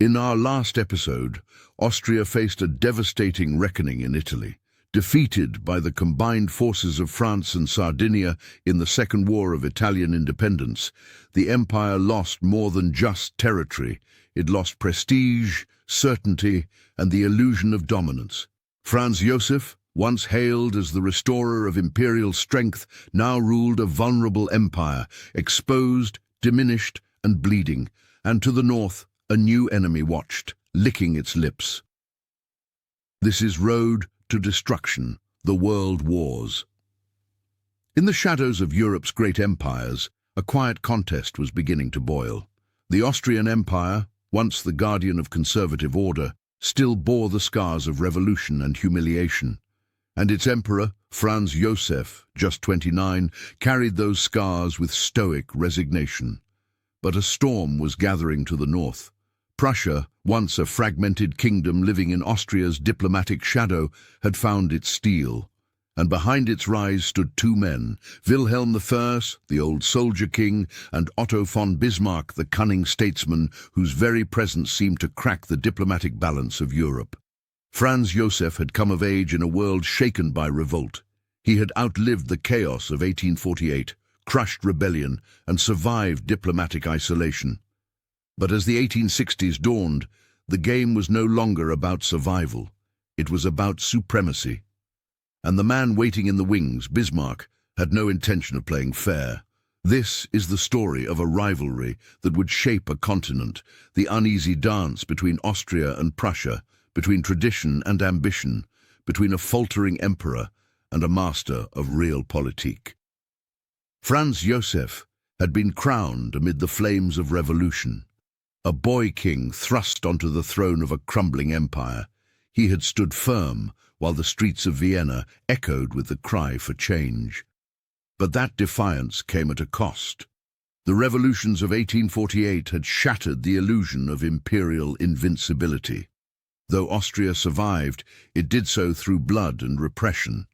In our last episode, Austria faced a devastating reckoning in Italy. Defeated by the combined forces of France and Sardinia in the Second War of Italian Independence, the empire lost more than just territory. It lost prestige, certainty, and the illusion of dominance. Franz Joseph, once hailed as the restorer of imperial strength, now ruled a vulnerable empire, exposed, diminished, and bleeding, and to the north, a new enemy watched, licking its lips. This is road to destruction, the world wars. In the shadows of Europe's great empires, a quiet contest was beginning to boil. The Austrian Empire, once the guardian of conservative order, still bore the scars of revolution and humiliation. And its emperor, Franz Joseph, just 29, carried those scars with stoic resignation. But a storm was gathering to the north. Prussia, once a fragmented kingdom living in Austria's diplomatic shadow, had found its steel. And behind its rise stood two men, Wilhelm I, the old soldier king, and Otto von Bismarck, the cunning statesman whose very presence seemed to crack the diplomatic balance of Europe. Franz Joseph had come of age in a world shaken by revolt. He had outlived the chaos of 1848, crushed rebellion, and survived diplomatic isolation. But as the 1860s dawned, the game was no longer about survival. It was about supremacy. And the man waiting in the wings, Bismarck, had no intention of playing fair. This is the story of a rivalry that would shape a continent, the uneasy dance between Austria and Prussia, between tradition and ambition, between a faltering emperor and a master of realpolitik. Franz Joseph had been crowned amid the flames of revolution. A boy king thrust onto the throne of a crumbling empire. He had stood firm while the streets of Vienna echoed with the cry for change. But that defiance came at a cost. The revolutions of 1848 had shattered the illusion of imperial invincibility. Though Austria survived, it did so through blood and repression.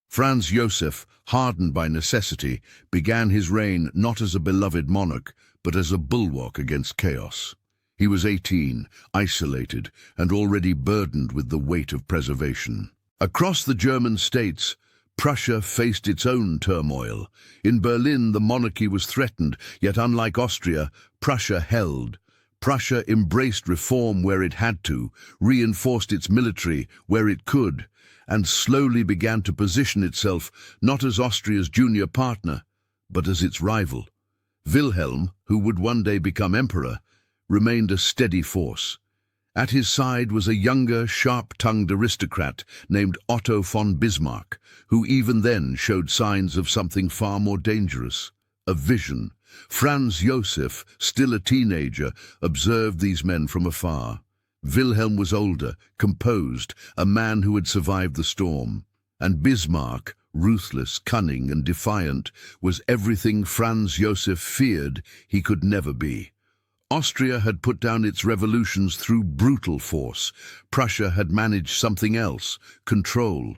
Franz Joseph, hardened by necessity, began his reign not as a beloved monarch, but as a bulwark against chaos. He was 18, isolated, and already burdened with the weight of preservation. Across the German states, Prussia faced its own turmoil. In Berlin, the monarchy was threatened, yet unlike Austria, Prussia held. Prussia embraced reform where it had to, reinforced its military where it could, and slowly began to position itself not as Austria's junior partner, but as its rival. Wilhelm, who would one day become emperor, remained a steady force. At his side was a younger, sharp-tongued aristocrat named Otto von Bismarck, who even then showed signs of something far more dangerous, a vision. Franz Joseph, still a teenager, observed these men from afar. Wilhelm was older, composed, a man who had survived the storm. And Bismarck, ruthless, cunning, and defiant, was everything Franz Joseph feared he could never be. Austria had put down its revolutions through brutal force. Prussia had managed something else, control.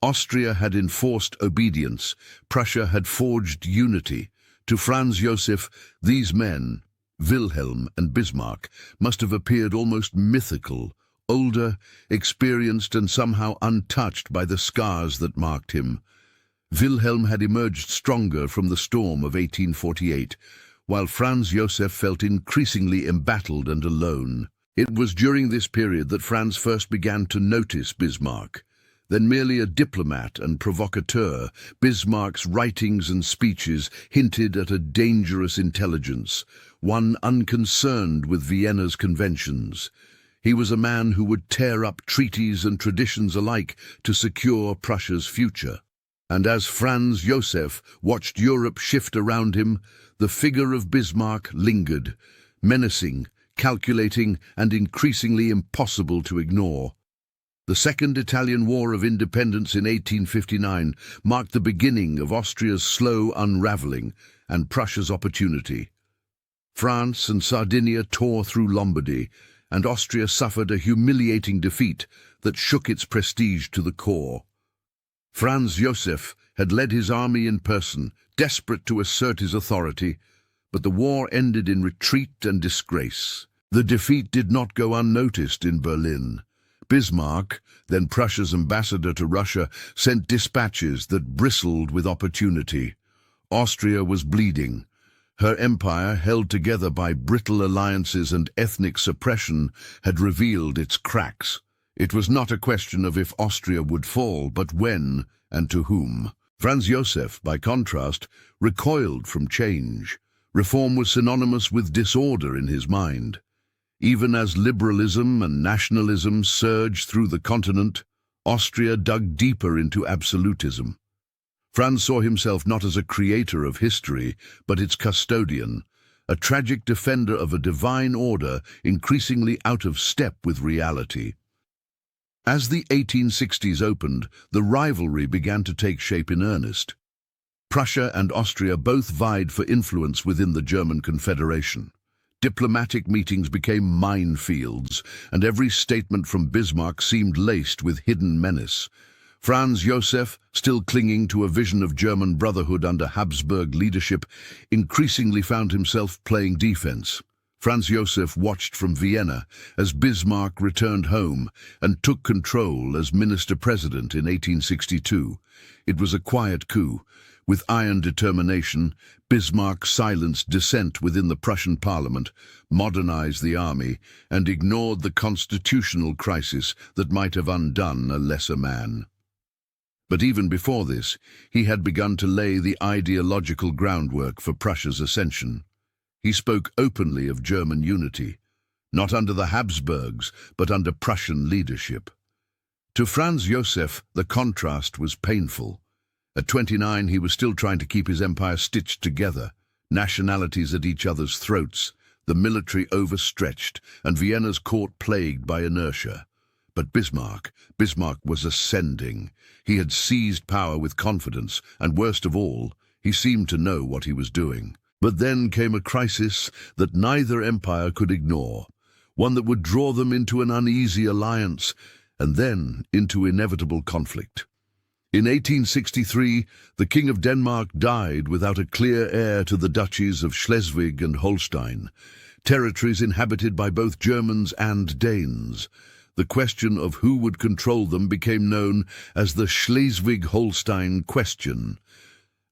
Austria had enforced obedience. Prussia had forged unity. To Franz Joseph, these men, Wilhelm and Bismarck, must have appeared almost mythical, older, experienced, and somehow untouched by the scars that marked him. Wilhelm had emerged stronger from the storm of 1848, while Franz Joseph felt increasingly embattled and alone. It was during this period that Franz first began to notice Bismarck. Then merely a diplomat and provocateur, Bismarck's writings and speeches hinted at a dangerous intelligence, one unconcerned with Vienna's conventions. He was a man who would tear up treaties and traditions alike to secure Prussia's future. And as Franz Joseph watched Europe shift around him, the figure of Bismarck lingered, menacing, calculating, and increasingly impossible to ignore. The Second Italian War of Independence in 1859 marked the beginning of Austria's slow unraveling and Prussia's opportunity. France and Sardinia tore through Lombardy, and Austria suffered a humiliating defeat that shook its prestige to the core. Franz Joseph had led his army in person, desperate to assert his authority, but the war ended in retreat and disgrace. The defeat did not go unnoticed in Berlin. Bismarck, then Prussia's ambassador to Russia, sent dispatches that bristled with opportunity. Austria was bleeding. Her empire, held together by brittle alliances and ethnic suppression, had revealed its cracks. It was not a question of if Austria would fall, but when and to whom. Franz Joseph, by contrast, recoiled from change. Reform was synonymous with disorder in his mind. Even as liberalism and nationalism surged through the continent, Austria dug deeper into absolutism. Franz saw himself not as a creator of history, but its custodian, a tragic defender of a divine order increasingly out of step with reality. As the 1860s opened, the rivalry began to take shape in earnest. Prussia and Austria both vied for influence within the German Confederation. Diplomatic meetings became minefields, and every statement from Bismarck seemed laced with hidden menace. Franz Joseph, still clinging to a vision of German brotherhood under Habsburg leadership, increasingly found himself playing defense. Franz Joseph watched from Vienna as Bismarck returned home and took control as minister-president in 1862. It was a quiet coup. With iron determination, Bismarck silenced dissent within the Prussian parliament, modernized the army, and ignored the constitutional crisis that might have undone a lesser man. But even before this, he had begun to lay the ideological groundwork for Prussia's ascension. He spoke openly of German unity, not under the Habsburgs, but under Prussian leadership. To Franz Joseph, the contrast was painful. At 29, he was still trying to keep his empire stitched together, nationalities at each other's throats, the military overstretched, and Vienna's court plagued by inertia. But Bismarck was ascending. He had seized power with confidence, and worst of all, he seemed to know what he was doing. But then came a crisis that neither empire could ignore, one that would draw them into an uneasy alliance, and then into inevitable conflict. In 1863, the King of Denmark died without a clear heir to the duchies of Schleswig and Holstein, territories inhabited by both Germans and Danes. The question of who would control them became known as the Schleswig-Holstein question,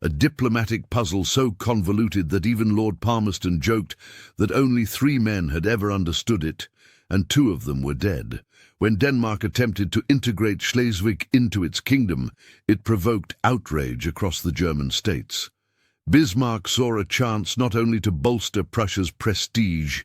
a diplomatic puzzle so convoluted that even Lord Palmerston joked that only 3 men had ever understood it, and 2 of them were dead. When Denmark attempted to integrate Schleswig into its kingdom, it provoked outrage across the German states. Bismarck saw a chance not only to bolster Prussia's prestige,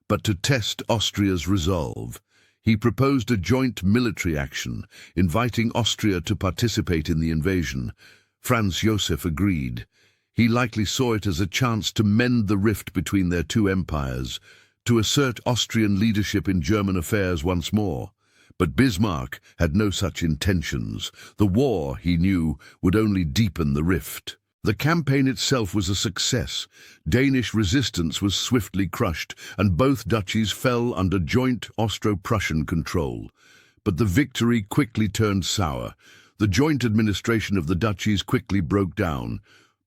but to test Austria's resolve. He proposed a joint military action, inviting Austria to participate in the invasion. Franz Joseph agreed. He likely saw it as a chance to mend the rift between their 2 empires, to assert Austrian leadership in German affairs once more. But Bismarck had no such intentions. The war, he knew, would only deepen the rift. The campaign itself was a success. Danish resistance was swiftly crushed, and both duchies fell under joint Austro-Prussian control. But the victory quickly turned sour. The joint administration of the duchies quickly broke down.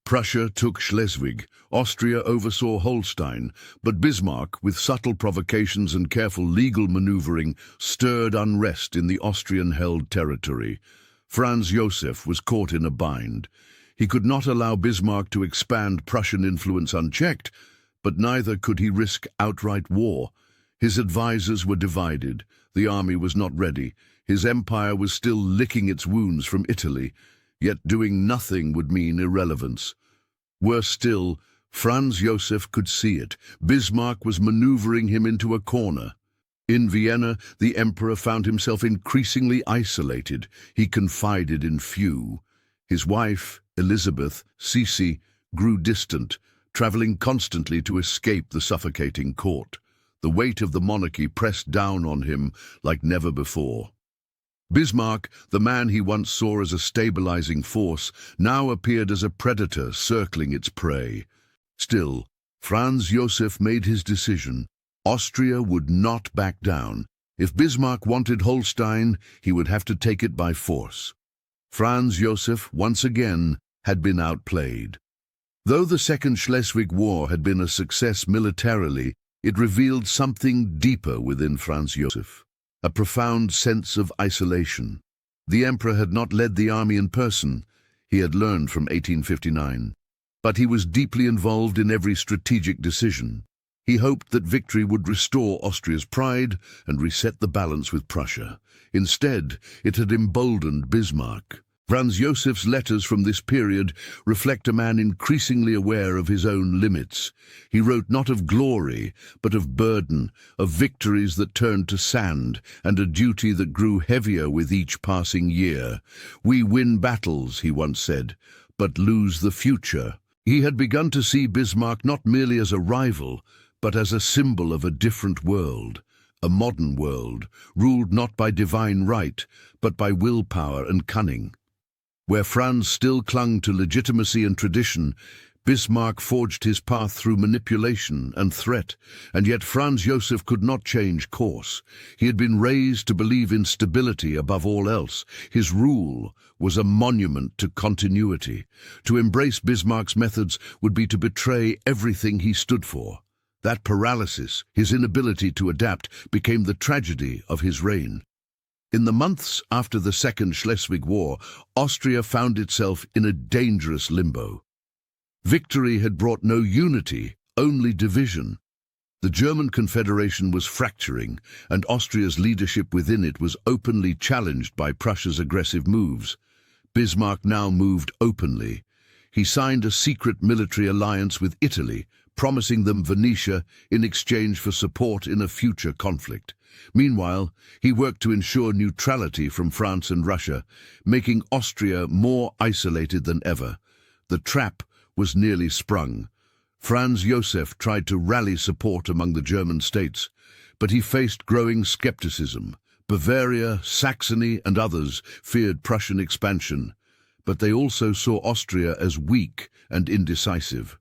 Prussia took Schleswig, Austria oversaw Holstein, but Bismarck, with subtle provocations and careful legal maneuvering, stirred unrest in the Austrian-held territory. Franz Joseph was caught in a bind. He could not allow Bismarck to expand Prussian influence unchecked, but neither could he risk outright war. His advisors were divided. The army was not ready. His empire was still licking its wounds from Italy, yet doing nothing would mean irrelevance. Worse still, Franz Joseph could see it. Bismarck was maneuvering him into a corner. In Vienna, the emperor found himself increasingly isolated. He confided in few. His wife, Elizabeth, Sisi, grew distant, traveling constantly to escape the suffocating court. The weight of the monarchy pressed down on him like never before. Bismarck, the man he once saw as a stabilizing force, now appeared as a predator circling its prey. Still, Franz Joseph made his decision. Austria would not back down. If Bismarck wanted Holstein, he would have to take it by force. Franz Joseph, once again, had been outplayed. Though the Second Schleswig War had been a success militarily, It revealed something deeper within Franz Joseph, a profound sense of isolation. The emperor had not led the army in person, he had learned from 1859. But he was deeply involved in every strategic decision. He hoped that victory would restore Austria's pride and reset the balance with Prussia. Instead, it had emboldened Bismarck. Franz Josef's letters from this period reflect a man increasingly aware of his own limits. He wrote not of glory, but of burden, of victories that turned to sand, and a duty that grew heavier with each passing year. "We win battles," he once said, "but lose the future." He had begun to see Bismarck not merely as a rival, but as a symbol of a different world, a modern world, ruled not by divine right, but by willpower and cunning. Where Franz still clung to legitimacy and tradition, Bismarck forged his path through manipulation and threat, and yet Franz Joseph could not change course. He had been raised to believe in stability above all else. His rule was a monument to continuity. To embrace Bismarck's methods would be to betray everything he stood for. That paralysis, his inability to adapt, became the tragedy of his reign. In the months after the Second Schleswig War, Austria found itself in a dangerous limbo. Victory had brought no unity, only division. The German Confederation was fracturing, and Austria's leadership within it was openly challenged by Prussia's aggressive moves. Bismarck now moved openly. He signed a secret military alliance with Italy, promising them Venetia in exchange for support in a future conflict. Meanwhile, he worked to ensure neutrality from France and Russia, making Austria more isolated than ever. The trap was nearly sprung. Franz Joseph tried to rally support among the German states, but he faced growing skepticism. Bavaria, Saxony, and others feared Prussian expansion, but they also saw Austria as weak and indecisive.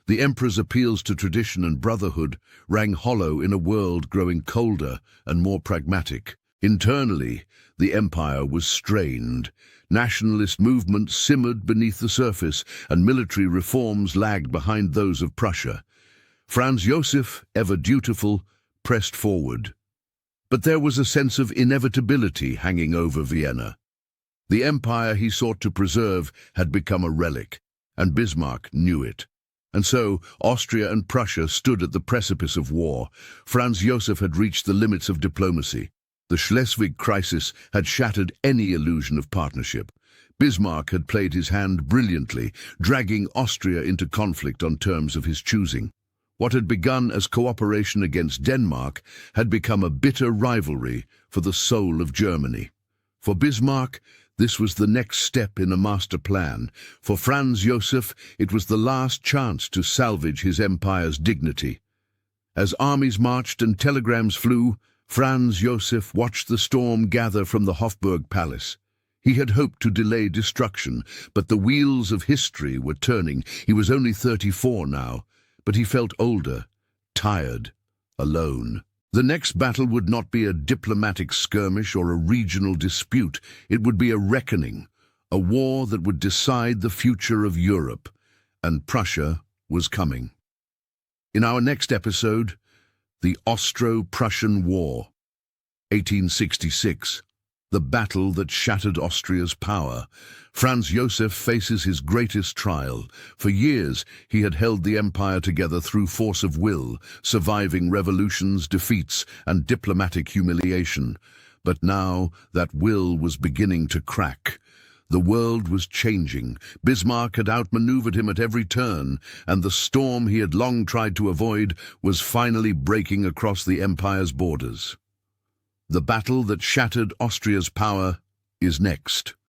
The emperor's appeals to tradition and brotherhood rang hollow in a world growing colder and more pragmatic. Internally, the empire was strained. Nationalist movements simmered beneath the surface, and military reforms lagged behind those of Prussia. Franz Joseph, ever dutiful, pressed forward. But there was a sense of inevitability hanging over Vienna. The empire he sought to preserve had become a relic, and Bismarck knew it. And so, Austria and Prussia stood at the precipice of war. Franz Joseph had reached the limits of diplomacy. The Schleswig crisis had shattered any illusion of partnership. Bismarck had played his hand brilliantly, dragging Austria into conflict on terms of his choosing. What had begun as cooperation against Denmark had become a bitter rivalry for the soul of Germany. For Bismarck, this was the next step in a master plan. For Franz Joseph, it was the last chance to salvage his empire's dignity. As armies marched and telegrams flew, Franz Joseph watched the storm gather from the Hofburg Palace. He had hoped to delay destruction, but the wheels of history were turning. He was only 34 now, but he felt older, tired, alone. The next battle would not be a diplomatic skirmish or a regional dispute. It would be a reckoning, a war that would decide the future of Europe, and Prussia was coming. In our next episode, the Austro Prussian War, 1866. The battle that shattered Austria's power. Franz Joseph faces his greatest trial. For years, he had held the empire together through force of will, surviving revolutions, defeats, and diplomatic humiliation. But now, that will was beginning to crack. The world was changing. Bismarck had outmaneuvered him at every turn, and the storm he had long tried to avoid was finally breaking across the empire's borders. The battle that shattered Austria's power is next.